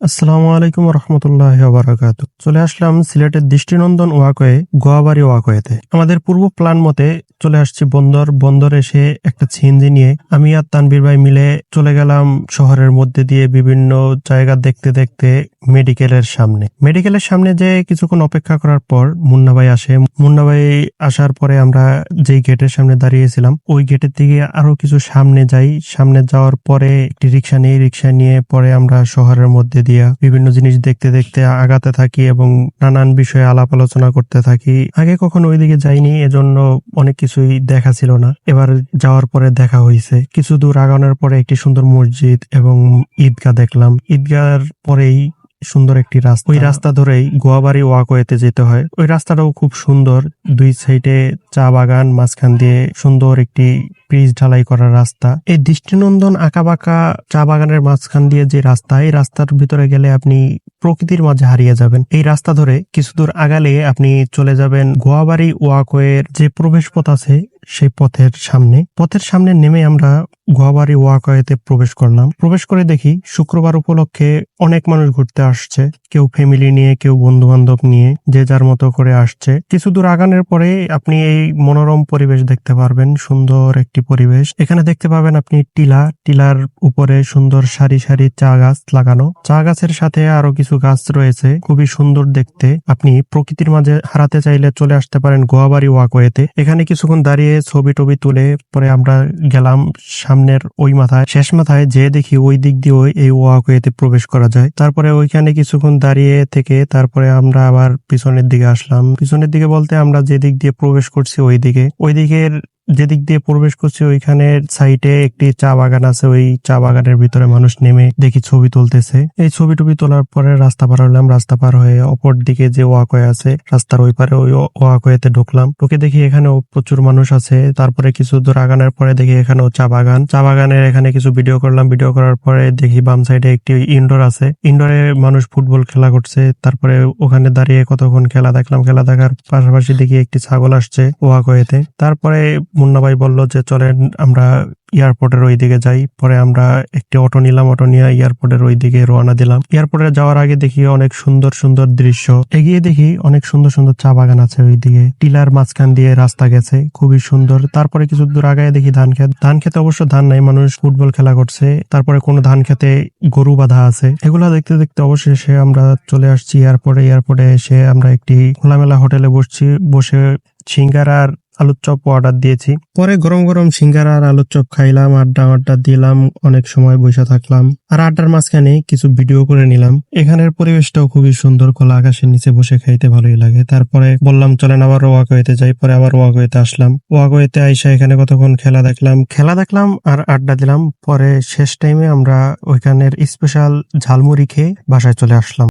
আসসালামু আলাইকুম রহমতুল্লাহি ওয়া বারাকাতুহু। চলে আসলাম সিলেটের দৃষ্টিনন্দন ওয়াকওয়ে গোয়াবাড়ি ওয়াকওয়েতে। আমাদের পূর্ব প্ল্যান মতে চলে আসছি বন্দর এসে একটা সিএনজি নিয়ে আমি আর তানভীর ভাই মিলে চলে গেলাম শহরের মধ্যে দিয়ে বিভিন্ন জায়গা দেখতে দেখতে মেডিকেলের সামনে যে কিছুক্ষণ অপেক্ষা করার পর মুন্না ভাই আসে। মুন্না ভাই আসার পরে আমরা যেই গেটের সামনে দাঁড়িয়েছিলাম ওই গেটের দিকে আরো কিছু সামনে যাই। সামনে যাওয়ার পরে একটি রিক্সা নিয়ে পরে আমরা শহরের মধ্যে দিয়া বিভিন্ন জিনিস দেখতে দেখতে আগাতে থাকি এবং নানান বিষয়ে আলাপ আলোচনা করতে থাকি। আগে কখনো ওইদিকে যাইনি, এজন্য অনেক কিছুই দেখা ছিল না। এবার যাওয়ার পরে দেখা হয়েছে। কিছু দূর আগানোর পরে একটি সুন্দর মসজিদ এবং ঈদগাহ দেখলাম। ঈদগাহর পরেই সুন্দর একটি রাস্তা, ওই রাস্তা ধরেই গোয়াবাড়ি ওয়াকওয়েতে যেতে হয়। ওই রাস্তাটাও খুব সুন্দর, দুই সাইডে চা বাগান, মাঝখান দিয়ে সুন্দর একটি পিচ ঢালাই করা রাস্তা। এই দৃষ্টিনন্দন আঁকাবাঁকা চা বাগানের মাঝখান দিয়ে যে রাস্তা, এই রাস্তার ভিতরে গেলে আপনি প্রকৃতির মাঝে হারিয়ে যাবেন। এই রাস্তা ধরে কিছু দূর আগালে আপনি চলে যাবেন গোয়াবাড়ি ওয়াকওয়ের যে প্রবেশ পথ আছে সেই পথের সামনে নেমে আমরা গোয়াবাড়ি ওয়াকওয়েতে প্রবেশ করলাম। প্রবেশ করে দেখি শুক্রবার উপলক্ষে অনেক মানুষ ঘুরতে আসছে, কেউ ফ্যামিলি নিয়ে, কেউ বন্ধু বান্ধব নিয়ে, যে যার মতো করে আসছে। কিছু দূর আগানোর পরে আপনি এই মনোরম পরিবেশ দেখতে পারবেন, সুন্দর একটি পরিবেশ। এখানে দেখতে পাবেন আপনি টিলার উপরে সুন্দর সারি সারি চা গাছ লাগানো। চা গাছের সাথে আরো কিছু গাছ রয়েছে, খুবই সুন্দর দেখতে। আপনি প্রকৃতির মাঝে হারাতে চাইলে চলে আসতে পারেন গোয়াবাড়ি ওয়াকওয়েতে। এখানে কিছুক্ষণ দাঁড়িয়ে ছবি টবি তুলে পরে আমরা গেলাম সামনের ওই মাথায়, শেষ মাথায় যে দেখি ওই দিক দিয়ে এই ওয়াকওয়েতে প্রবেশ করা যায়। তারপরে ওইখানে কিছুক্ষণ দাঁড়িয়ে থেকে তারপরে আমরা আবার পিছনের দিকে আসলাম। পিছনের দিকে বলতে আমরা যে দিক দিয়ে প্রবেশ করছি ওইদিকের যেদিক দিয়ে প্রবেশ করছি ওইখানের সাইডে একটি চা বাগান আছে। ওই চা বাগানের ভিতরে মানুষ নেমে দেখি ছবি তুলতেছে। এই ছবি টবি তোলার পরে রাস্তা পার হলাম। রাস্তা পার হয়ে অপর দিকে যে ওয়াকওয়ে আছে রাস্তার ওই পারে ওই ওয়াকওয়েতে ঢুকলাম। ঢুকে দেখি এখানেও প্রচুর মানুষ আছে। তারপরে কিছু দূর আগানোর পরে দেখি এখানেও চা বাগানের এখানে কিছু ভিডিও করলাম। ভিডিও করার পরে দেখি বাম সাইডে একটি ইনডোর আছে। ইনডোরে মানুষ ফুটবল খেলা করছে। তারপরে ওখানে দাঁড়িয়ে কতক্ষণ খেলা দেখলাম। খেলা দেখার পাশাপাশি দেখি একটি ছাগল আসছে ওয়াকওয়েতে। তারপরে মুন্না ভাই বলল যে চলেন আমরা এয়ারপোর্টের ওই দিকে যাই। পরে আমরা একটি অটো নিলাম। অটো নিয়ে এয়ারপোর্টের ওই দিকে রওনা দিলাম। এয়ারপোর্টে যাওয়ার আগে দেখি অনেক সুন্দর সুন্দর দৃশ্য। এগিয়ে দেখি অনেক সুন্দর সুন্দর চা বাগান আছে। ওই দিকে টিলার মাঝখান দিয়ে রাস্তা গেছে, খুবই সুন্দর। তারপরে কিছু দূর আগায় দেখি ধান খেতে অবশ্য ধান নাই, মানুষ ফুটবল খেলা করছে। তারপরে কোনো ধান খেতে গরু বাঁধা আছে। এগুলা দেখতে দেখতে অবশেষে আমরা চলে আসছি এয়ারপোর্টে এসে আমরা একটি খোলামেলা হোটেলে বসে সিঙ্গারা আর আলুর চপ অর্ডার দিয়েছি। পরে গরম গরম সিঙ্গারা আর আলুর চপ খাইলাম, আড্ডা দিলাম, অনেক সময় বসে থাকলাম। আর আড্ডার মাঝখানে কিছু ভিডিও করে নিলাম। এখানের পরিবেশটাও খুবই সুন্দর, খোলা আকাশের নিচে বসে খাইতে ভালোই লাগে। তারপরে বললাম চলেন আবার ওয়াকওয়েতে যাই। পরে আবার ওয়াকওয়েতে আসলাম। ওয়াকওয়েতে আইসা এখানে কতক্ষণ খেলা দেখলাম আর আড্ডা দিলাম। পরে শেষ টাইমে আমরা ওইখানের স্পেশাল ঝালমুড়ি খেয়ে বাসায় চলে আসলাম।